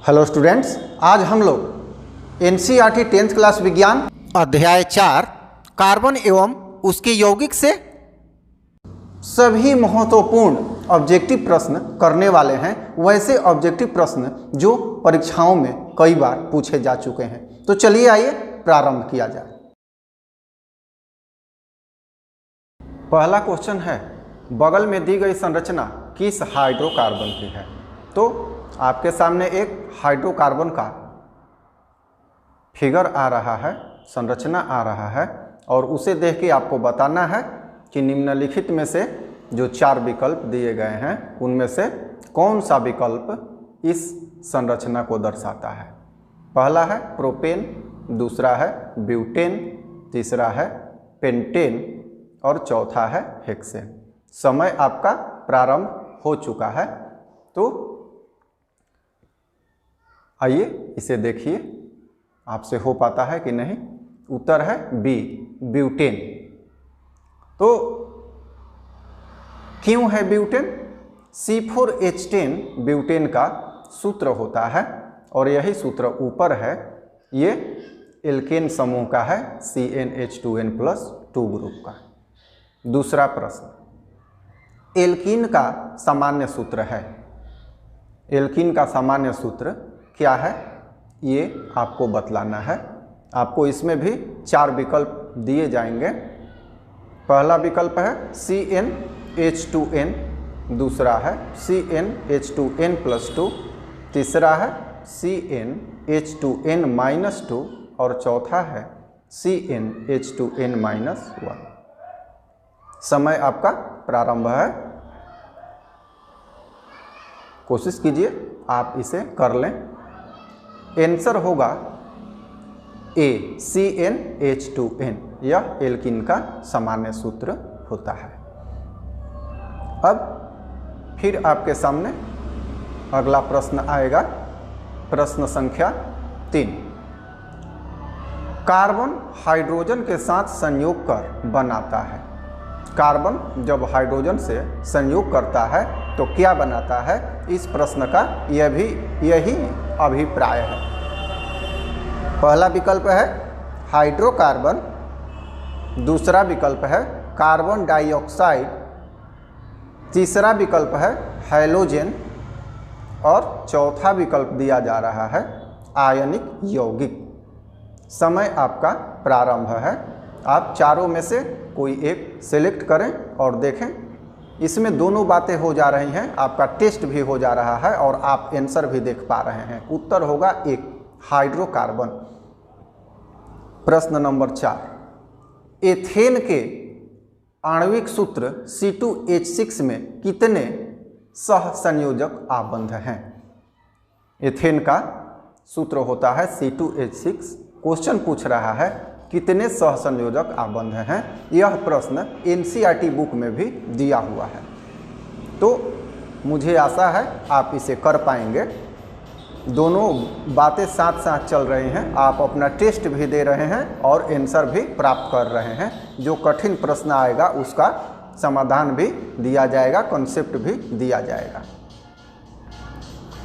Hello students, आज हम लोग एनसीईआरटी 10th क्लास विज्ञान अध्याय 4 कार्बन एवं उसके यौगिक से सभी महत्वपूर्ण ऑब्जेक्टिव प्रश्न करने वाले हैं। वैसे ऑब्जेक्टिव प्रश्न जो परीक्षाओं में कई बार पूछे जा चुके हैं। तो चलिए आइए प्रारंभ किया जाए। पहला क्वेश्चन है, बगल में दी गई संरचना किस हाइड्रोकार्बन की है। तो आपके सामने एक हाइड्रोकार्बन का फिगर आ रहा है, संरचना आ रहा है, और उसे देख के आपको बताना है कि निम्नलिखित में से जो 4 विकल्प दिए गए हैं उनमें से कौन सा विकल्प इस संरचना को दर्शाता है। पहला है प्रोपेन, दूसरा है ब्यूटेन, तीसरा है पेंटेन और चौथा है हेक्सेन। समय आपका प्रारंभ हो चुका है, तो आइए इसे देखिए, आपसे हो पाता है कि नहीं। उत्तर है बी, ब्यूटेन। तो क्यों है ब्यूटेन? C4H10 ब्यूटेन का सूत्र होता है और यही सूत्र ऊपर है, ये एल्केन समूह का है, CnH2n+2 ग्रुप का। दूसरा प्रश्न, एल्कीन का सामान्य सूत्र है। एल्कीन का सामान्य सूत्र क्या है, ये आपको बतलाना है। आपको इसमें भी 4 विकल्प दिए जाएंगे। पहला विकल्प है CnH2n, दूसरा है CnH2n+2, तीसरा है CnH2n-2 और चौथा है CnH2n-1। समय आपका प्रारंभ है, कोशिश कीजिए आप इसे कर लें। आंसर होगा ए, CnH2n। यह एल्कीन का सामान्य सूत्र होता है। अब फिर आपके सामने अगला प्रश्न आएगा, प्रश्न संख्या 3। कार्बन हाइड्रोजन के साथ संयोग कर बनाता है। कार्बन जब हाइड्रोजन से संयोग करता है तो क्या बनाता है, इस प्रश्न का यही अभिप्राय है। पहला विकल्प है हाइड्रोकार्बन, दूसरा विकल्प है कार्बन डाइऑक्साइड, तीसरा विकल्प है हैलोजन और चौथा विकल्प दिया जा रहा है आयनिक यौगिक। समय आपका प्रारंभ है। आप चारों में से कोई एक सिलेक्ट करें और देखें। इसमें दोनों बातें हो जा रही हैं, आपका टेस्ट भी हो जा रहा है और आप आंसर भी देख पा रहे हैं। उत्तर होगा 1, हाइड्रोकार्बन। प्रश्न नंबर 4, एथेन के आणविक सूत्र C2H6 में कितने सहसंयोजक आबंध हैं। एथेन का सूत्र होता है C2H6। क्वेश्चन पूछ रहा है कितने सहसंयोजक आबंध हैं। यह प्रश्न एनसीईआरटी बुक में भी दिया हुआ है, तो मुझे आशा है आप इसे कर पाएंगे। दोनों बातें साथ साथ चल रही हैं, आप अपना टेस्ट भी दे रहे हैं और आंसर भी प्राप्त कर रहे हैं। जो कठिन प्रश्न आएगा उसका समाधान भी दिया जाएगा, कॉन्सेप्ट भी दिया जाएगा।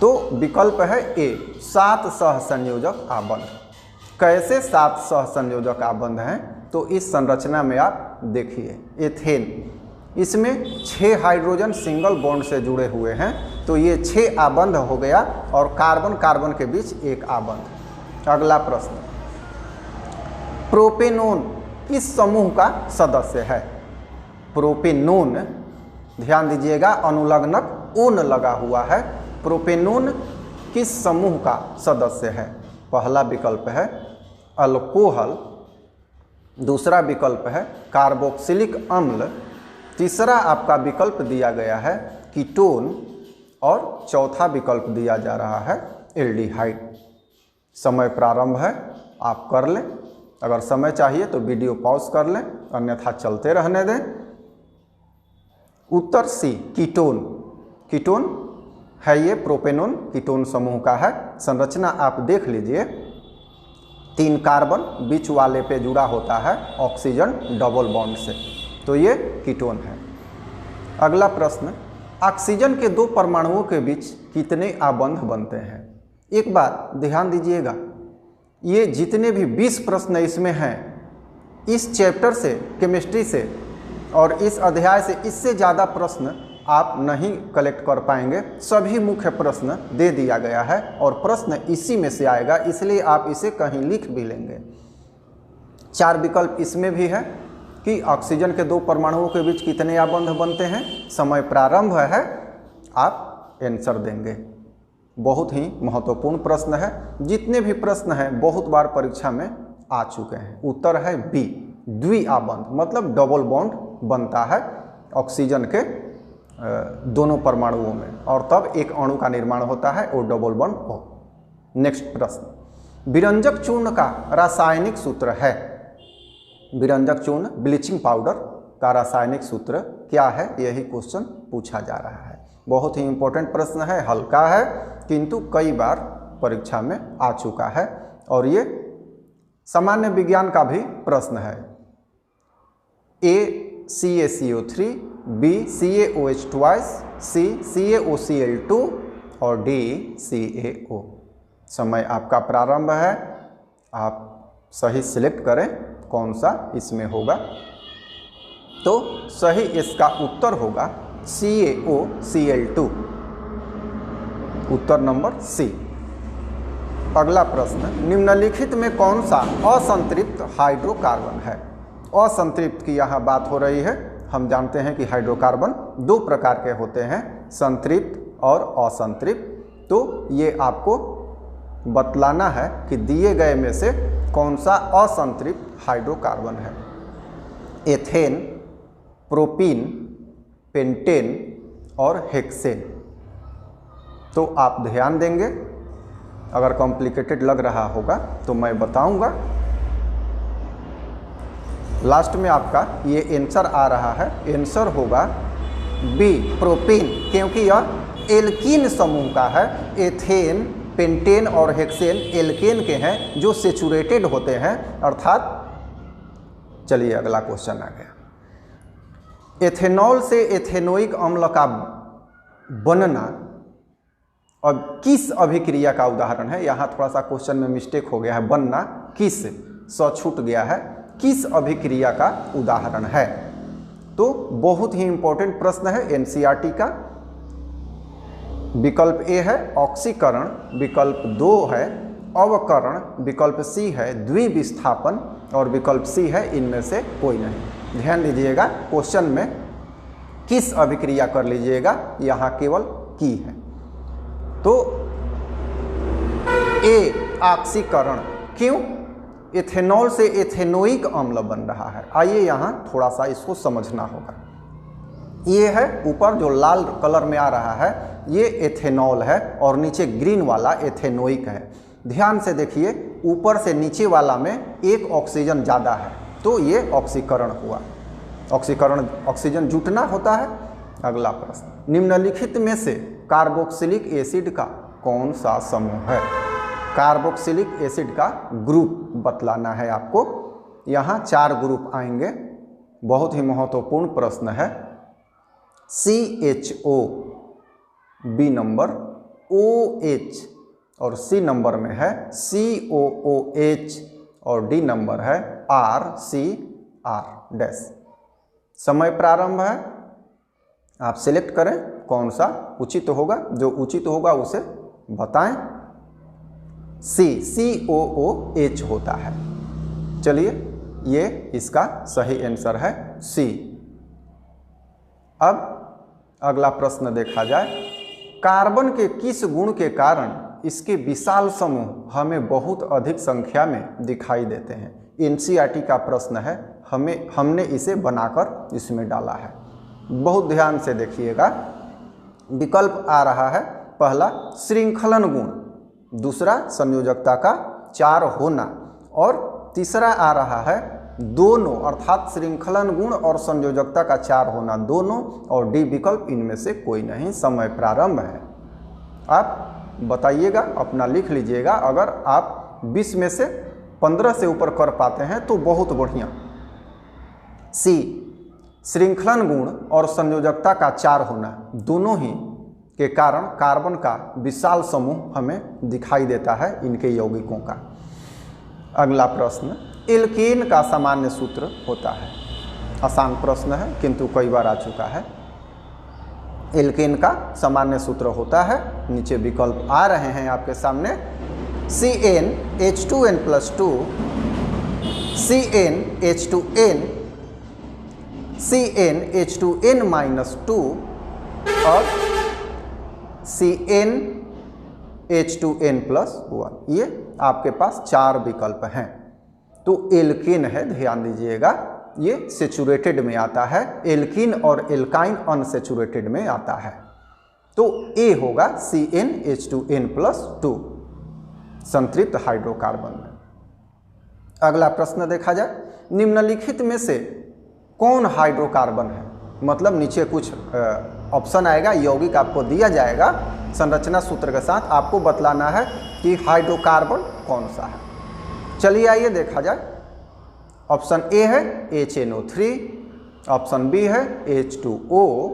तो विकल्प है ए, 7 सहसंयोजक आबंध। कैसे 7 सहसंयोजक आबंध हैं, तो इस संरचना में आप देखिए। एथेन, इसमें 6 हाइड्रोजन सिंगल बॉन्ड से जुड़े हुए हैं, तो ये 6 आबंध हो गया और कार्बन कार्बन के बीच 1 आबंध। अगला प्रश्न, प्रोपेनोन किस समूह का सदस्य है। प्रोपेनोन, ध्यान दीजिएगा अनुलग्नक ओन लगा हुआ है। प्रोपेनोन किस समूह का सदस्य है। पहला विकल्प है अल्कोहल, दूसरा विकल्प है कार्बोक्सिलिक अम्ल, तीसरा आपका विकल्प दिया गया है कीटोन और चौथा विकल्प दिया जा रहा है एल्डिहाइड। समय प्रारंभ है, आप कर लें। अगर समय चाहिए तो वीडियो पॉज कर लें, अन्यथा चलते रहने दें। उत्तर सी, कीटोन। कीटोन है ये, प्रोपेनोन कीटोन समूह का है। संरचना आप देख लीजिए, 3 कार्बन बीच वाले पे जुड़ा होता है ऑक्सीजन डबल बॉन्ड से, तो ये कीटोन है। अगला प्रश्न, ऑक्सीजन के 2 परमाणुओं के बीच कितने आबंध बनते हैं। एक बात ध्यान दीजिएगा, ये जितने भी 20 प्रश्न इसमें हैं, इस चैप्टर से, केमिस्ट्री से और इस अध्याय से इससे ज़्यादा प्रश्न आप नहीं कलेक्ट कर पाएंगे। सभी मुख्य प्रश्न दे दिया गया है और प्रश्न इसी में से आएगा, इसलिए आप इसे कहीं लिख भी लेंगे। 4 विकल्प इसमें भी है कि ऑक्सीजन के 2 परमाणुओं के बीच कितने आबंध बनते हैं, समय प्रारंभ है, आप आंसर देंगे। बहुत ही महत्वपूर्ण प्रश्न है। जितने भी प्रश्न हैं बहुत बार परीक्षा में आ चुके हैं। उत्तर है बी, द्विआबंध, मतलब डबल बॉन्ड बनता है ऑक्सीजन के दोनों परमाणुओं में और तब एक अणु का निर्माण होता है और डबल बॉन्ड हो। नेक्स्ट प्रश्न, विरंजक चूर्ण का रासायनिक सूत्र है। विरंजक चूर्ण, ब्लीचिंग पाउडर का रासायनिक सूत्र क्या है, यही क्वेश्चन पूछा जा रहा है। बहुत ही इंपॉर्टेंट प्रश्न है, हल्का है किंतु कई बार परीक्षा में आ चुका है और ये सामान्य विज्ञान का भी प्रश्न है। A CaCO3, B CaOH twice, C CaOCl2 और D CaO। समय आपका प्रारंभ है, आप सही सिलेक्ट करें कौन सा इसमें होगा। तो सही इसका उत्तर होगा CaOCl2, उत्तर नंबर सी। अगला प्रश्न, निम्नलिखित में कौन सा असंतृप्त हाइड्रोकार्बन है। असंतृप्त की यहाँ बात हो रही है। हम जानते हैं कि हाइड्रोकार्बन 2 प्रकार के होते हैं, संतृप्त और असंतृप्त। तो ये आपको बतलाना है कि दिए गए में से कौन सा असंतृप्त हाइड्रोकार्बन है। एथेन, प्रोपीन, पेंटेन और हेक्सेन। तो आप ध्यान देंगे, अगर कॉम्प्लिकेटेड लग रहा होगा तो मैं बताऊंगा। लास्ट में आपका ये आंसर आ रहा है, आंसर होगा बी, प्रोपीन, क्योंकि यह एल्कीन समूह का है। एथेन, पेंटेन और हेक्सेन एल्केन के हैं जो सेचुरेटेड होते हैं, अर्थात। चलिए अगला क्वेश्चन आ गया। एथेनॉल से एथेनोइक अम्ल का बनना अब किस अभिक्रिया का उदाहरण है। यहाँ थोड़ा सा क्वेश्चन में मिस्टेक हो गया है, बनना किस स छूट गया है, किस अभिक्रिया का उदाहरण है। तो बहुत ही इंपॉर्टेंट प्रश्न है एनसीईआरटी का। विकल्प ए है ऑक्सीकरण, विकल्प 2 है अवकरण, विकल्प सी है द्विविस्थापन और विकल्प सी है इनमें से कोई नहीं। ध्यान दीजिएगा, क्वेश्चन में किस अभिक्रिया कर लीजिएगा, यहाँ केवल की है। तो ए ऑक्सीकरण, क्यों, एथेनॉल से एथेनोइक अम्ल बन रहा है। आइए यहाँ थोड़ा सा इसको समझना होगा। ये है ऊपर जो लाल कलर में आ रहा है, ये एथेनॉल है और नीचे ग्रीन वाला एथेनोइक है। ध्यान से देखिए, ऊपर से नीचे वाला में एक ऑक्सीजन ज़्यादा है, तो ये ऑक्सीकरण हुआ। ऑक्सीकरण, ऑक्सीजन जुटना होता है। अगला प्रश्न, निम्नलिखित में से कार्बोक्सिलिक एसिड का कौन सा समूह है। कार्बोक्सिलिक एसिड का ग्रुप बतलाना है आपको। यहाँ 4 ग्रुप आएंगे। बहुत ही महत्वपूर्ण प्रश्न है। CHO, B नंबर, OH और C नंबर में है COOH और D नंबर है RCR डैश। समय प्रारंभ है, आप सिलेक्ट करें कौन सा उचित होगा। जो उचित होगा उसे बताएं। COOH होता है। चलिए, ये इसका सही आंसर है सी। अब अगला प्रश्न देखा जाए। कार्बन के किस गुण के कारण इसके विशाल समूह हमें बहुत अधिक संख्या में दिखाई देते हैं। एनसीईआरटी का प्रश्न है, हमने इसे बनाकर इसमें डाला है। बहुत ध्यान से देखिएगा। विकल्प आ रहा है, पहला श्रृंखलन गुण, दूसरा संयोजकता का 4 होना और तीसरा आ रहा है दोनों, अर्थात श्रृंखलन गुण और संयोजकता का 4 होना दोनों, और डी विकल्प इनमें से कोई नहीं। समय प्रारंभ है। आप बताइएगा, अपना लिख लीजिएगा। अगर आप 20 में से 15 से ऊपर कर पाते हैं तो बहुत बढ़िया। सी, श्रृंखलन गुण और संयोजकता का 4 होना दोनों ही के कारण कार्बन का विशाल समूह हमें दिखाई देता है इनके यौगिकों का। अगला प्रश्न, एल्केन का सामान्य सूत्र होता है। आसान प्रश्न है किंतु कई बार आ चुका है। एल्केन का सामान्य सूत्र होता है, नीचे विकल्प आ रहे हैं आपके सामने, CnH2n+2, CnH2n, CnH2n-2 और CnH2n+1। ये आपके पास 4 विकल्प हैं। तो एल्केन है, ध्यान दीजिएगा, ये सेचुरेटेड में आता है। एल्कीन और एल्काइन अनसेचुरेटेड में आता है। तो ए होगा CnH2n+2 संतृप्त हाइड्रोकार्बन में। अगला प्रश्न देखा जाए, निम्नलिखित में से कौन हाइड्रोकार्बन है? मतलब नीचे कुछ ऑप्शन आएगा, यौगिक आपको दिया जाएगा, संरचना सूत्र के साथ आपको बतलाना है कि हाइड्रोकार्बन कौन सा है। चलिए आइए देखा जाए। ऑप्शन ए है HNO3, ऑप्शन बी है H2O,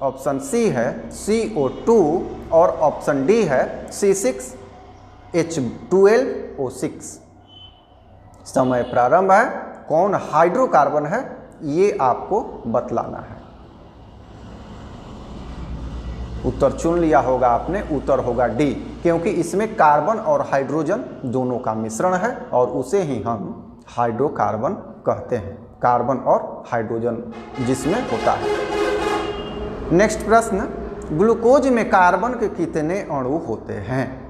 ऑप्शन सी है CO2 और ऑप्शन डी है C6H12O6। समय प्रारंभ है। कौन हाइड्रोकार्बन है ये आपको बतलाना है। उत्तर चुन लिया होगा आपने, उत्तर होगा डी, क्योंकि इसमें कार्बन और हाइड्रोजन दोनों का मिश्रण है और उसे ही हम हाइड्रोकार्बन कहते हैं। कार्बन और हाइड्रोजन जिसमें होता है। नेक्स्ट प्रश्न, ग्लूकोज में कार्बन के कितने अणु होते हैं?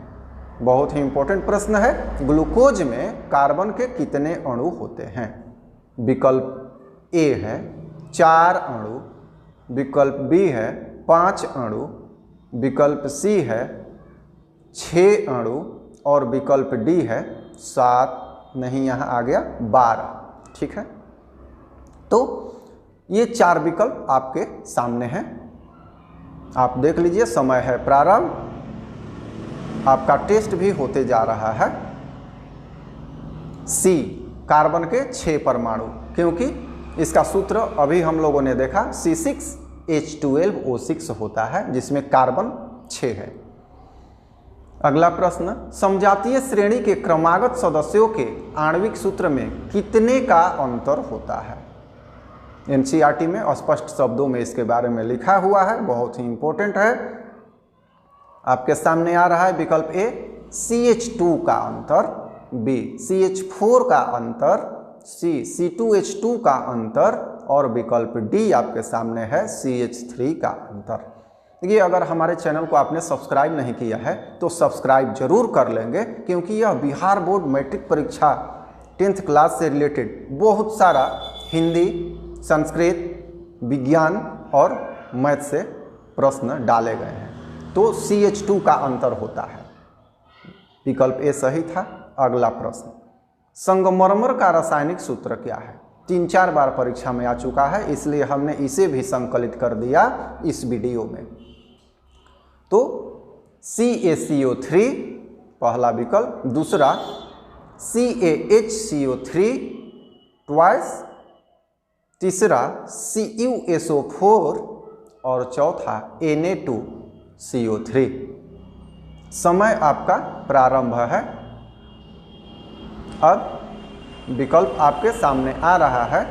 बहुत ही इंपॉर्टेंट प्रश्न है। ग्लूकोज में कार्बन के कितने अणु होते हैं? विकल्प ए है 4 अणु, विकल्प बी है 5 अणु, विकल्प सी है 6 अणु और विकल्प डी है 7, नहीं यहाँ आ गया 12। ठीक है, तो ये 4 विकल्प आपके सामने हैं। आप देख लीजिए, समय है प्रारंभ। आपका टेस्ट भी होते जा रहा है। सी, कार्बन के 6 परमाणु, क्योंकि इसका सूत्र अभी हम लोगों ने देखा C6H12O6 होता है, जिसमें कार्बन 6 है। अगला प्रश्न, समजातीय श्रेणी के क्रमागत सदस्यों के आणविक सूत्र में कितने का अंतर होता है? एनसीईआरटी में स्पष्ट शब्दों में इसके बारे में लिखा हुआ है, बहुत ही इंपॉर्टेंट है। आपके सामने आ रहा है विकल्प ए CH2 का अंतर, बी CH4 का अंतर, सी C2H2 का अंतर और विकल्प डी आपके सामने है CH3 का अंतर। देखिए, अगर हमारे चैनल को आपने सब्सक्राइब नहीं किया है तो सब्सक्राइब जरूर कर लेंगे, क्योंकि यह बिहार बोर्ड मैट्रिक परीक्षा 10th क्लास से रिलेटेड बहुत सारा हिंदी, संस्कृत, विज्ञान और मैथ से प्रश्न डाले गए हैं। तो CH2 का अंतर होता है। विकल्प ए सही था। अगला प्रश्न, संगमरमर का रासायनिक सूत्र क्या है? 3-4 बार परीक्षा में आ चुका है, इसलिए हमने इसे भी संकलित कर दिया इस वीडियो में। तो CaCO3 पहला विकल्प, दूसरा CaHCO3 ट्वाइस, तीसरा CuSO4 और चौथा Na2CO3। समय आपका प्रारंभ है। अब विकल्प आपके सामने आ रहा है,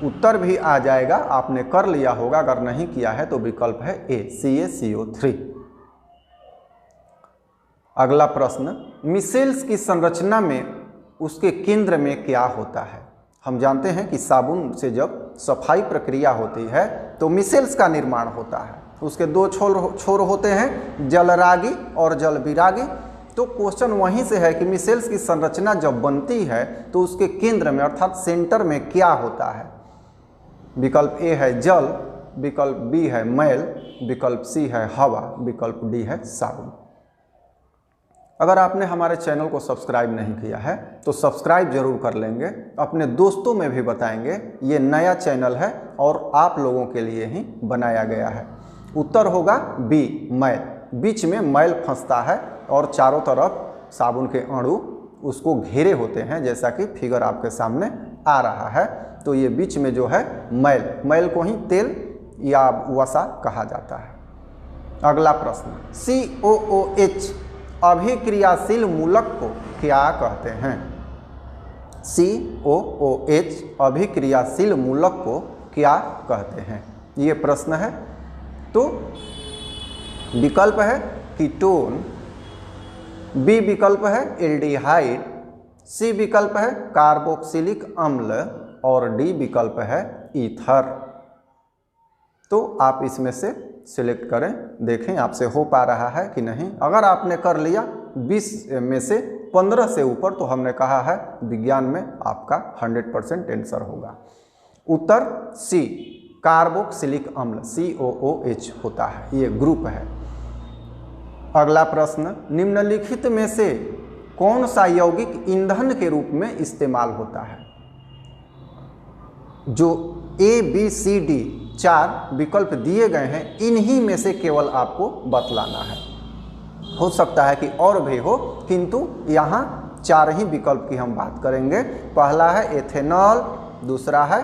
उत्तर भी आ जाएगा, आपने कर लिया होगा, अगर नहीं किया है तो विकल्प है ए CaCO3। अगला प्रश्न, मिसेल्स की संरचना में उसके केंद्र में क्या होता है? हम जानते हैं कि साबुन से जब सफाई प्रक्रिया होती है तो मिसेल्स का निर्माण होता है। उसके 2 छोर होते हैं, जलरागी और जलविरागी। तो क्वेश्चन वहीं से है कि मिसेल्स की संरचना जब बनती है तो उसके केंद्र में अर्थात सेंटर में क्या होता है? विकल्प ए है जल, विकल्प बी है मैल, विकल्प सी है हवा, विकल्प डी है साबुन। अगर आपने हमारे चैनल को सब्सक्राइब नहीं किया है तो सब्सक्राइब जरूर कर लेंगे, अपने दोस्तों में भी बताएंगे। ये नया चैनल है और आप लोगों के लिए ही बनाया गया है। उत्तर होगा बी मैल। बीच में मैल फंसता है और चारों तरफ साबुन के अणु उसको घेरे होते हैं, जैसा कि फिगर आपके सामने आ रहा है। तो ये बीच में जो है मैल को ही तेल या वसा कहा जाता है। अगला प्रश्न, COOH अभिक्रियाशील मूलक को क्या कहते हैं? COOH अभिक्रियाशील मूलक को क्या कहते हैं? ये प्रश्न है। तो विकल्प है कीटोन, बी विकल्प है एल्डिहाइड, सी विकल्प है कार्बोक्सिलिक अम्ल और डी विकल्प है ईथर। तो आप इसमें से सिलेक्ट करें, देखें आपसे हो पा रहा है कि नहीं। अगर आपने कर लिया 20 में से 15 से ऊपर, तो हमने कहा है विज्ञान में आपका 100% आंसर होगा। उत्तर सी, कार्बोक्सिलिक अम्ल COOH होता है, ये ग्रुप है। अगला प्रश्न, निम्नलिखित में से कौन सा यौगिक ईंधन के रूप में इस्तेमाल होता है? जो ABCD 4 विकल्प दिए गए हैं, इन्हीं में से केवल आपको बतलाना है। हो सकता है कि और भी हो, किंतु यहाँ 4 ही विकल्प की हम बात करेंगे। पहला है एथेनॉल, दूसरा है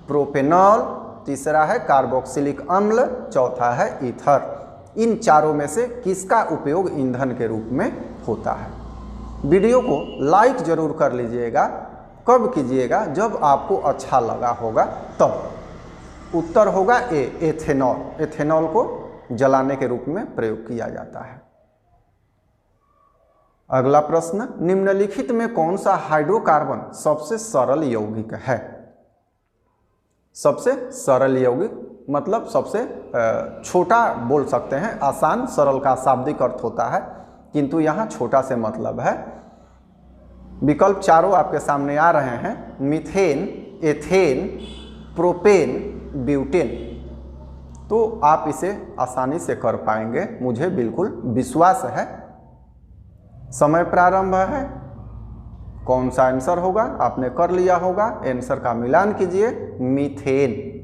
प्रोपेनॉल, तीसरा है कार्बोक्सिलिक अम्ल, चौथा है ईथर। इन चारों में से किसका उपयोग ईंधन के रूप में होता है? वीडियो को लाइक जरूर कर लीजिएगा। कब कीजिएगा? जब आपको अच्छा लगा होगा तब। उत्तर होगा ए, एथेनॉल। एथेनॉल को जलाने के रूप में प्रयोग किया जाता है। अगला प्रश्न, निम्नलिखित में कौन सा हाइड्रोकार्बन सबसे सरल यौगिक है? सबसे सरल यौगिक मतलब सबसे छोटा बोल सकते हैं। आसान, सरल का शाब्दिक अर्थ होता है, किंतु यहाँ छोटा से मतलब है। विकल्प चारों आपके सामने आ रहे हैं, मीथेन, एथेन, प्रोपेन, ब्यूटेन। तो आप इसे आसानी से कर पाएंगे, मुझे बिल्कुल विश्वास है। समय प्रारंभ है। कौन सा आंसर होगा? आपने कर लिया होगा। आंसर का मिलान कीजिए, मीथेन।